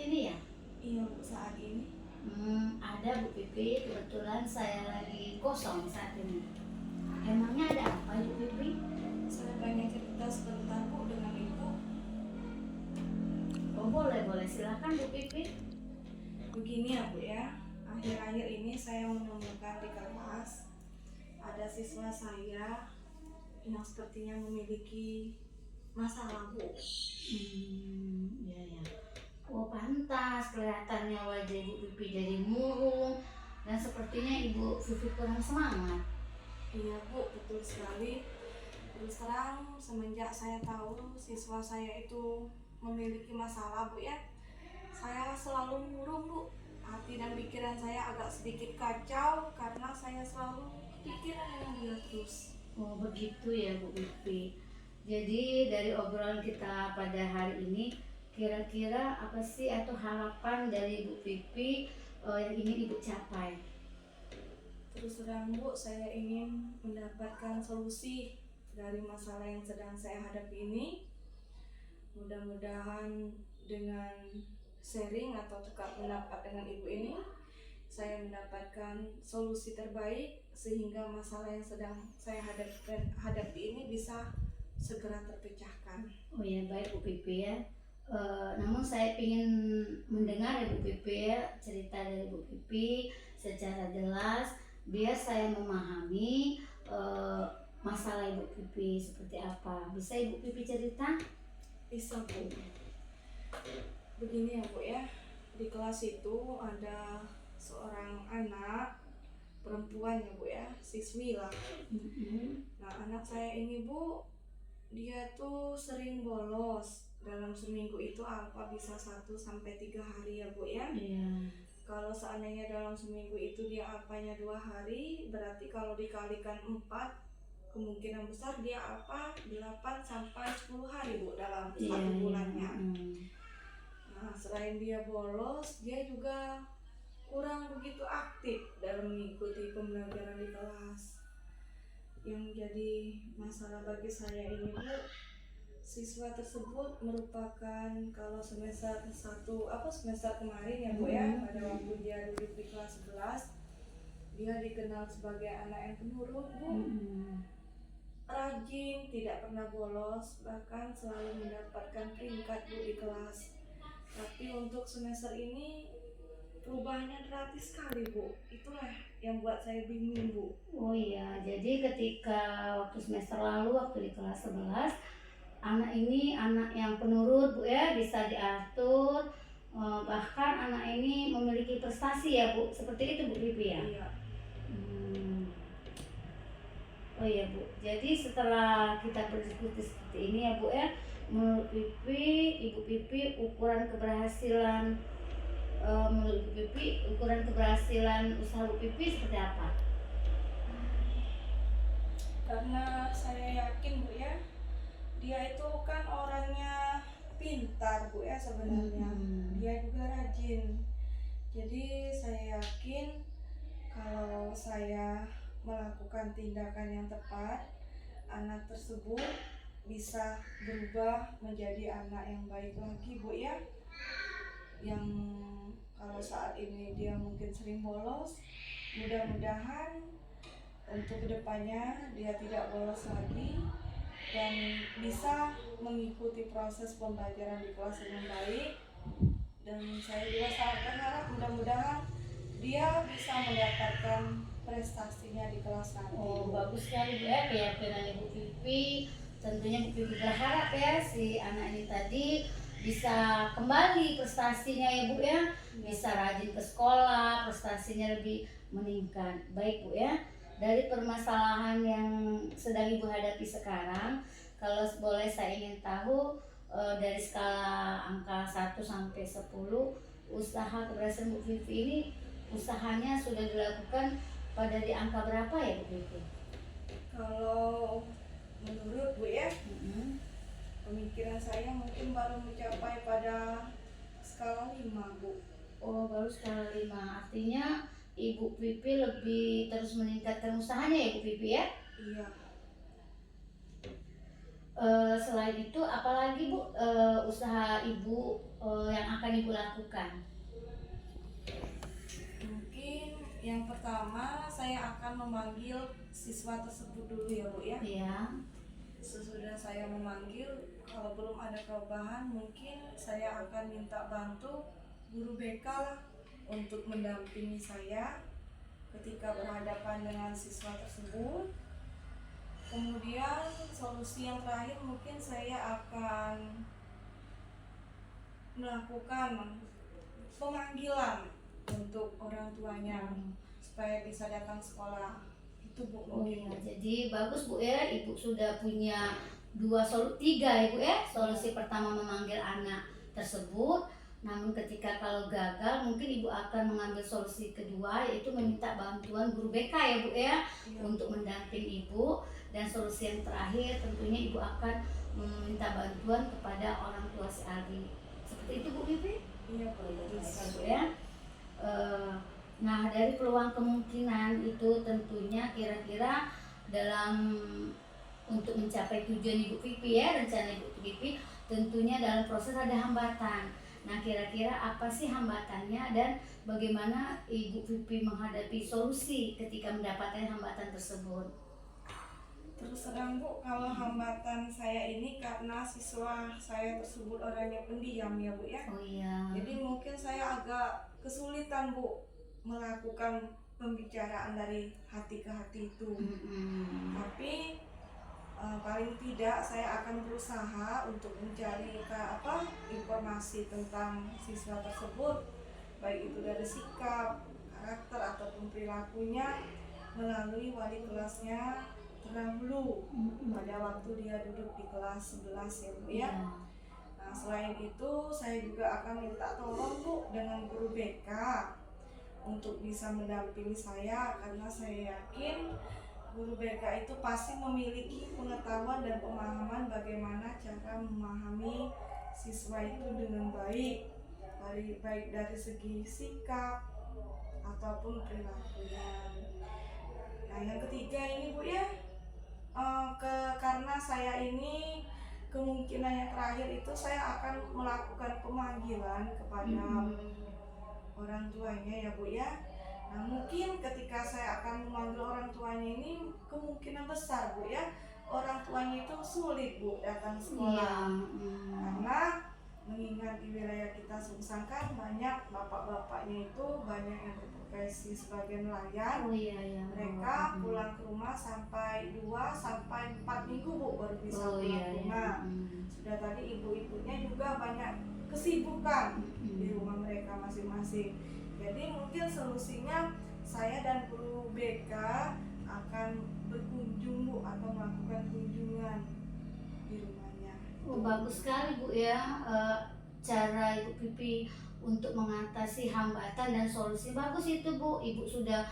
ini ya? Iya Bu, saat ini. Ada Bu Pipi, kebetulan saya lagi kosong saat ini. Emangnya ada apa Bu Pipi? Saya pengen cerita sebentar Bu dengan Ibu. Oh boleh, silakan Bu Pipi. Begini ya Bu ya, akhir-akhir ini saya menemukan di kelas ada siswa saya yang sepertinya memiliki masalah Bu. Ya. Oh pantas, kelihatannya wajah Ibu Pipi jadi murung dan sepertinya Ibu Pipi kurang semangat. Iya Bu, betul sekali. Terus terang semenjak saya tahu siswa saya itu memiliki masalah Bu ya, saya selalu murung Bu. Hati dan pikiran saya agak sedikit kacau karena saya selalu kepikiran dengan dia terus. Oh begitu ya Bu Pipi. Jadi dari obrolan kita pada hari ini, kira-kira apa sih atau harapan dari Bu Pipi yang ingin Ibu capai? Terus terang Bu, saya ingin mendapatkan solusi dari masalah yang sedang saya hadapi ini. Mudah-mudahan dengan sharing atau tukar pendapat dengan Ibu ini, saya mendapatkan solusi terbaik sehingga masalah yang sedang saya hadapi ini bisa segera terpecahkan. Oh ya baik Bu Pipi ya. Namun saya ingin mendengar ya Bu Pipi ya, cerita dari Bu Pipi secara jelas biar saya memahami masalah Ibu Pipi seperti apa. Bisa Ibu Pipi cerita? Bisa Bu. Begini ya Bu ya, di kelas itu ada seorang anak perempuan ya Bu ya, siswi lah. Nah anak saya ini Bu, dia tuh sering bolos. Dalam seminggu itu alfa bisa 1 sampai 3 hari ya Bu ya. Iya. Kalau seandainya dalam seminggu itu dia alfanya 2 hari, berarti kalau dikalikan 4, kemungkinan besar dia alfa 8 sampai 10 hari Bu dalam satu bulannya. Nah selain dia bolos, dia juga kurang begitu aktif dalam mengikuti pembelajaran di kelas. Yang jadi masalah bagi saya ini Bu, siswa tersebut merupakan kalau semester kemarin ya Bu ya, pada waktu dia duduk di kelas 11, dia dikenal sebagai anak yang penurut Bu. Rajin, tidak pernah bolos, bahkan selalu mendapatkan peringkat Bu di kelas. Tapi untuk semester ini perubahannya drastis sekali Bu. Itulah yang buat saya bingung Bu. Oh iya, jadi ketika waktu semester lalu waktu di kelas 11, anak ini anak yang penurut Bu ya, bisa diatur, bahkan anak ini memiliki prestasi ya Bu, seperti itu Bu Pipi ya? Iya. Oh iya Bu, jadi setelah kita berdiskusi seperti ini ya Bu ya, menurut Ibu Pipi ukuran keberhasilan usaha Bu Pipi seperti apa? Karena saya yakin Bu ya, dia itu kan orangnya pintar Bu ya sebenarnya. Dia juga rajin. Jadi saya yakin kalau saya melakukan tindakan yang tepat, anak tersebut bisa berubah menjadi anak yang baik lagi Bu ya. Yang kalau saat ini dia mungkin sering bolos, mudah-mudahan untuk kedepannya dia tidak bolos lagi dan bisa mengikuti proses pembelajaran di kelas dengan baik. Dan saya juga sangat berharap mudah-mudahan dia bisa mendapatkan prestasinya di kelas nanti. Oh bagus sekali Bu ya, keyakinan Ibu Pipi. Tentunya Bu Pipi berharap ya si anak ini tadi bisa kembali prestasinya ya Bu ya, bisa rajin ke sekolah, prestasinya lebih meningkat. Baik Bu ya, dari permasalahan yang sedang Ibu hadapi sekarang, kalau boleh saya ingin tahu dari skala angka 1 sampai 10, usaha keberhasilan Bu Pipi ini usahanya sudah dilakukan pada di angka berapa ya Bu Pipi? Kalau menurut Bu ya, pemikiran saya mungkin baru mencapai pada skala 5 Bu. Oh baru skala 5, artinya Ibu Pipi lebih terus meningkatkan usahanya ya Bu Pipi ya? Iya. Selain itu apalagi Bu usaha Ibu yang akan Ibu lakukan? Mungkin yang pertama saya akan memanggil siswa tersebut dulu ya Bu ya. Iya. Sesudah saya memanggil, kalau belum ada perubahan mungkin saya akan minta bantu guru BK lah untuk mendampingi saya ketika berhadapan dengan siswa tersebut. Kemudian solusi yang terakhir mungkin saya akan melakukan pemanggilan untuk orang tuanya supaya bisa datang sekolah. Itu Bu Oh mungkin. iya, jadi bagus Bu ya, Ibu sudah punya tiga ya Bu ya. Solusi pertama memanggil anak tersebut, namun ketika kalau gagal mungkin Ibu akan mengambil solusi kedua, yaitu meminta bantuan guru BK ya Bu ya, Iya. untuk mendampingi Ibu. Dan solusi yang terakhir tentunya Ibu akan meminta bantuan kepada orang tua si Aldi. Seperti itu Bu Pipi? Iya Bu. Baik Bu ya. Nah, dari peluang kemungkinan itu tentunya kira-kira dalam untuk mencapai tujuan Ibu Pipi ya, rencana Ibu Pipi, tentunya dalam proses ada hambatan. Nah, kira-kira apa sih hambatannya dan bagaimana Ibu Pipi menghadapi solusi ketika mendapatkan hambatan tersebut? Terus terang Bu, kalau hambatan saya ini karena siswa saya tersebut orangnya pendiam ya Bu ya. Oh iya. Jadi mungkin saya agak kesulitan Bu melakukan pembicaraan dari hati ke hati itu. Tapi paling tidak saya akan berusaha untuk mencari informasi tentang siswa tersebut, baik itu dari sikap, karakter ataupun perilakunya melalui wali kelasnya terdahulu pada waktu dia duduk di kelas 11 ya Bu ya. Nah, selain itu saya juga akan minta tolong Bu dengan guru BK untuk bisa mendampingi saya, karena saya yakin guru BK itu pasti memiliki pengetahuan dan pemahaman bagaimana cara memahami siswa itu dengan baik, baik dari segi sikap ataupun perilakunya. Nah, yang ketiga ini Bu ya, karena saya ini kemungkinan yang terakhir itu saya akan melakukan pemanggilan kepada orang tuanya ya Bu ya. Nah, mungkin ketika saya akan memanggil orang tuanya ini kemungkinan besar Bu ya, orang tuanya itu sulit Bu datang sekolah. Karena mengingat di wilayah kita Sungsang kan banyak bapak-bapaknya itu banyak yang berprofesi sebagai nelayan. Mereka pulang ke rumah sampai 2 sampai 4 minggu Bu baru bisa pulang ke rumah. Sudah tadi ibu-ibunya juga banyak kesibukan di rumah mereka masing-masing. Jadi mungkin solusinya saya dan guru BK akan berkunjung Bu atau melakukan kunjungan di rumahnya. Oh, bagus sekali Bu ya, cara Ibu Pipi untuk mengatasi hambatan dan solusi bagus itu Bu. Ibu sudah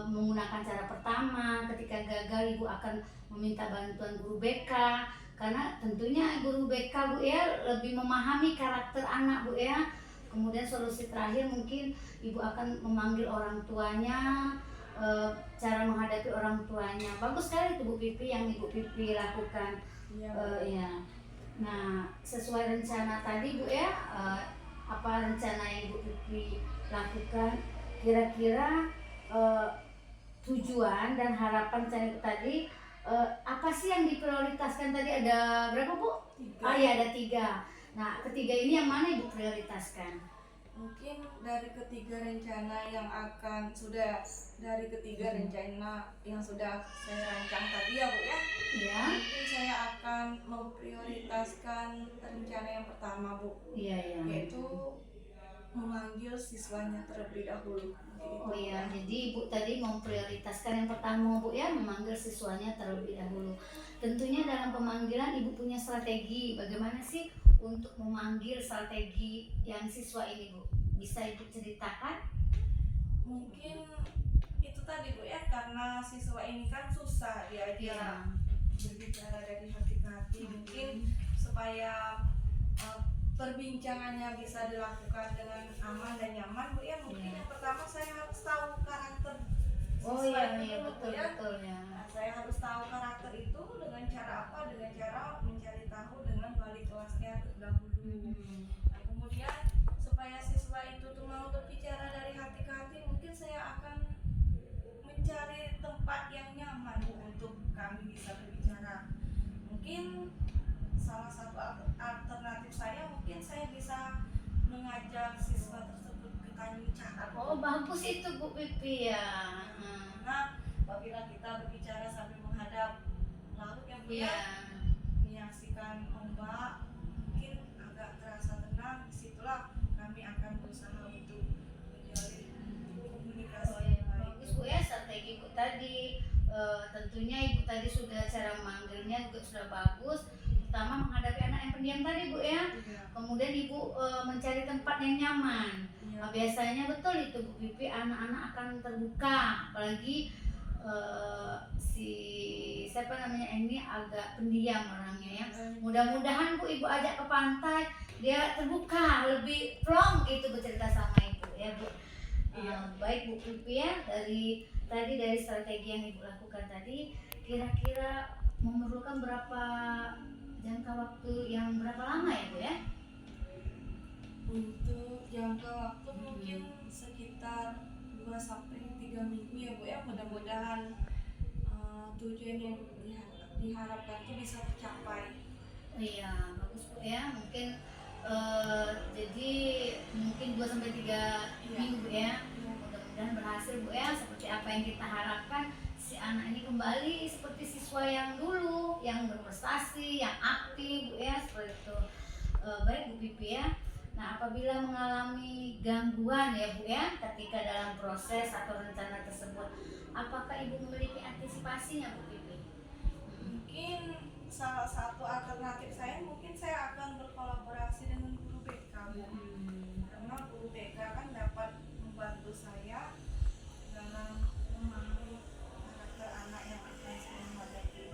menggunakan cara pertama, ketika gagal Ibu akan meminta bantuan guru BK, karena tentunya guru BK Bu ya lebih memahami karakter anak Bu ya. Kemudian solusi terakhir mungkin Ibu akan memanggil orang tuanya, cara menghadapi orang tuanya. Bagus sekali itu Bu Pipi yang Ibu Pipi lakukan. Ya. Nah, sesuai rencana tadi Bu ya, apa rencana yang Ibu Pipi lakukan, kira-kira tujuan dan harapan saya tadi apa sih yang diprioritaskan tadi? Ada berapa Bu? 3. Iya, ada 3. Nah, ketiga ini yang mana Ibu prioritaskan? Mungkin dari ketiga rencana yang sudah saya rancang tadi ya Bu ya. Iya. Mungkin saya akan memprioritaskan rencana yang pertama Bu. Iya. Yaitu memanggil siswanya terlebih dahulu. Oh iya, jadi Ibu tadi memprioritaskan yang pertama Bu ya, memanggil siswanya terlebih dahulu. Tentunya dalam pemanggilan Ibu punya strategi, bagaimana sih untuk memanggil strategi yang siswa ini Bu? Bisa Ibu ceritakan? Mungkin itu tadi Bu ya, karena siswa ini kan susah dia berbicara dari hati ke hati. Mungkin supaya perbincangannya bisa dilakukan dengan aman dan nyaman Bu ya, mungkin yang pertama saya harus tahu karakter Oh siswa iya, itu iya, dulu Bu betul ya. betul ya. Nah, saya harus tahu karakter itu dengan cara apa? Dengan cara mencari tahu dengan wali kelasnya terdahulu. Nah, kemudian supaya siswa itu tuh mau berbicara dari hati ke hati, mungkin saya akan mencari tempat yang nyaman untuk kami bisa berbicara. Mungkin salah satu alternatif saya, mungkin saya bisa mengajak siswa tersebut ke kayu cara. Oh bagus itu Bu Pipi ya. Karena apabila kita berbicara sambil menghadap laut ya Bu Iya. ya, menyaksikan ombak, mungkin agak terasa tenang. Disitulah kami akan berusaha untuk menjalin komunikasi Oh yang iya, baik. bagus Bu ya strategi Ibu tadi. Tentunya Ibu tadi sudah cara memanggilnya juga sudah bagus. Pertama menghadapi anak yang pendiam tadi Bu ya. Iya. Kemudian Ibu mencari tempat yang nyaman. Iya. Nah, biasanya betul itu Bu Pipi, anak-anak akan terbuka, apalagi si siapa namanya ini agak pendiam orangnya ya. Mudah-mudahan Bu Ibu ajak ke pantai, dia terbuka, lebih plong gitu bercerita sama Ibu ya Bu. Baik Bu Pipi ya, dari strategi yang Ibu lakukan tadi, kira-kira memerlukan berapa jangka waktu yang berapa lama ya Bu ya? Untuk jangka waktu mungkin sekitar 2-3 minggu ya Bu ya. Mudah-mudahan tujuan yang diharapkan itu bisa tercapai. Iya, bagus Bu ya. Mungkin jadi mungkin 2 sampai 3 minggu Bu ya. Mudah-mudahan berhasil Bu ya, seperti apa yang kita harapkan, si anak ini kembali seperti siswa yang dulu, yang berprestasi, yang aktif Bu ya, seperti itu. Baik Bu Pipi ya. Nah, apabila mengalami gangguan ya Bu ya, ketika dalam proses atau rencana tersebut, apakah Ibu memiliki antisipasinya Bu Pipi? Mungkin salah satu alternatif saya, mungkin saya akan berkolaborasi dengan guru BK Bu. Karena guru BK kan dapat membantu saya dalam memahami karakter anak yang akan saya hadapi.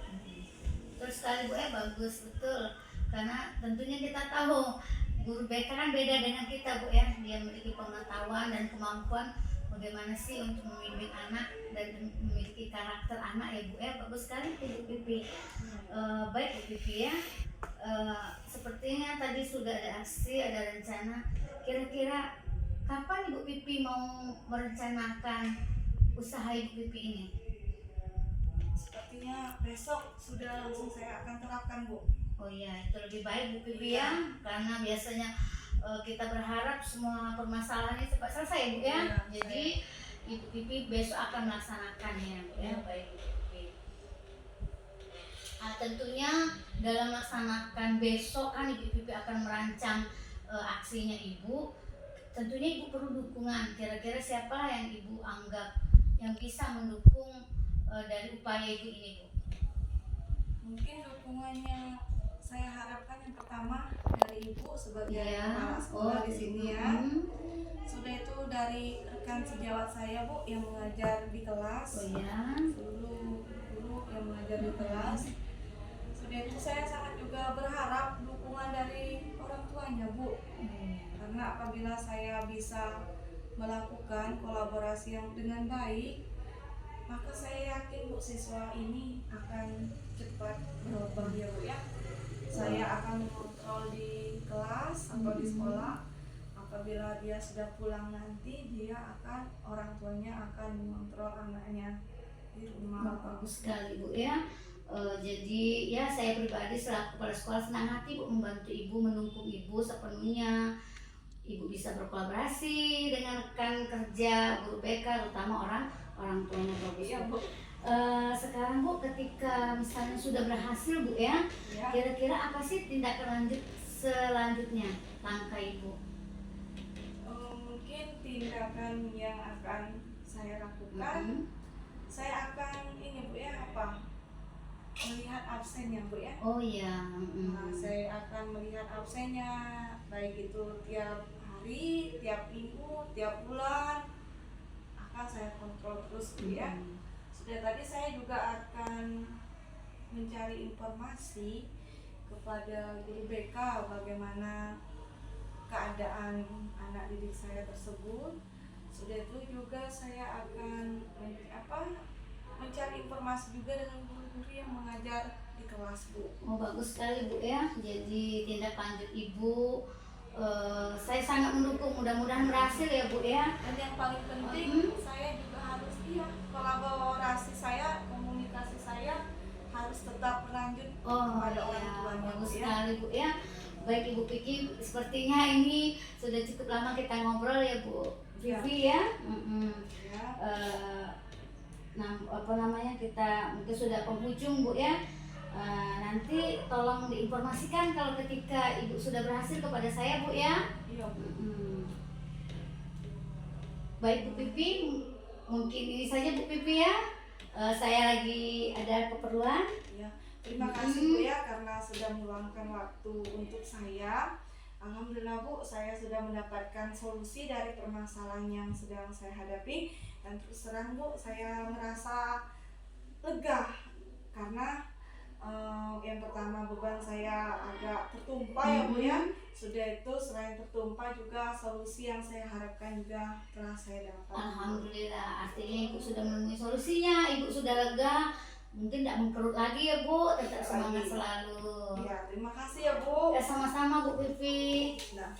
Betul sekali Bu ya, bagus betul. Karena tentunya kita tahu guru BK kan beda dengan kita Bu ya. Dia memiliki pengetahuan dan kemampuan bagaimana sih untuk membimbing anak dan memiliki karakter anak ya Bu ya. Bagus sekali Bu Pipi. Baik Bu Pipi ya. Sepertinya tadi sudah ada aksi, ada rencana. Kira-kira kapan Ibu Pipi mau merencanakan usaha Ibu Pipi ini? Sepertinya besok sudah langsung saya akan terapkan Bu. Oh iya, itu lebih baik Bu Pipi ya, karena biasanya kita berharap semua permasalahannya cepat selesai Bu ya. Iya, Jadi Ibu Pipi besok akan melaksanakannya Bu ya. Baik Bu Pipi. Tentunya dalam melaksanakan besok kan Ibu Pipi akan merancang aksinya Ibu. Tentunya Ibu perlu dukungan. Kira-kira siapa yang Ibu anggap yang bisa mendukung dari upaya Ibu ini Bu? Mungkin dukungannya saya harapkan yang pertama dari Ibu sebagai kepala sekolah di sini ya. Sudah itu dari rekan sejawat saya Bu yang mengajar di kelas. Guru yang mengajar di kelas. Sudah itu saya sangat juga berharap dukungan dari orang tuanya Bu. Karena apabila saya bisa melakukan kolaborasi yang dengan baik, maka saya yakin Bu siswa ini akan cepat berubah ya Bu ya. Saya akan mengontrol di kelas atau di sekolah. Apabila dia sudah pulang nanti, orang tuanya akan mengontrol anaknya di rumah. Bagus sekali Bu ya. Jadi ya saya pribadi selaku kepala sekolah senang hati Bu membantu Ibu, mendukung Ibu sepenuhnya. Ibu bisa berkolaborasi dengan rekan kerja guru BK, terutama orang tuanya bagus ya Bu. Sekarang Bu, ketika misalnya sudah berhasil Bu ya, kira-kira apa sih tindakan selanjutnya langkah Ibu? Mungkin tindakan yang akan saya lakukan, saya akan ini Bu ya, melihat absennya Bu ya. Oh iya. Nah, saya akan melihat absennya, baik itu tiap hari, tiap minggu, tiap bulan, akan saya kontrol terus Bu ya. Sudah tadi saya juga akan mencari informasi kepada guru BK bagaimana keadaan anak didik saya tersebut, Sudah itu juga saya akan mencari informasi juga dengan guru-guru yang mengajar di kelas, Bu. Oh, bagus sekali Bu ya. Jadi tindak lanjut Ibu, saya sangat mendukung. Mudah-mudahan berhasil ya Bu ya. Dan yang paling penting saya juga harus kolaborasi saya, komunikasi saya harus tetap berlanjut kepada orang tuanya. Bagus Bu, ya. sekali Bu ya. Baik Ibu Vicky, sepertinya ini sudah cukup lama kita ngobrol ya Bu Vivi ya. Ya. Nah, kita mungkin sudah penghujung Bu ya. Nanti tolong diinformasikan kalau ketika Ibu sudah berhasil kepada saya Bu ya. Iya, Bu. Baik Bu Pipi, mungkin ini saja Bu Pipi ya. Saya lagi ada keperluan. Ya. Terima kasih Bu ya karena sudah meluangkan waktu untuk saya. Alhamdulillah Bu, saya sudah mendapatkan solusi dari permasalahan yang sedang saya hadapi, dan terus terang Bu, saya merasa lega karena yang pertama beban saya agak tertumpah ya Bu ya. Sudah itu selain tertumpah juga solusi yang saya harapkan juga telah saya dapat. Alhamdulillah, artinya Ibu sudah menemui solusinya, Ibu sudah lega, mungkin tidak mengkerut lagi ya Bu, tetap semangat selalu. Ya, terima kasih ya Bu. Ya sama-sama Bu Vivi. Nah,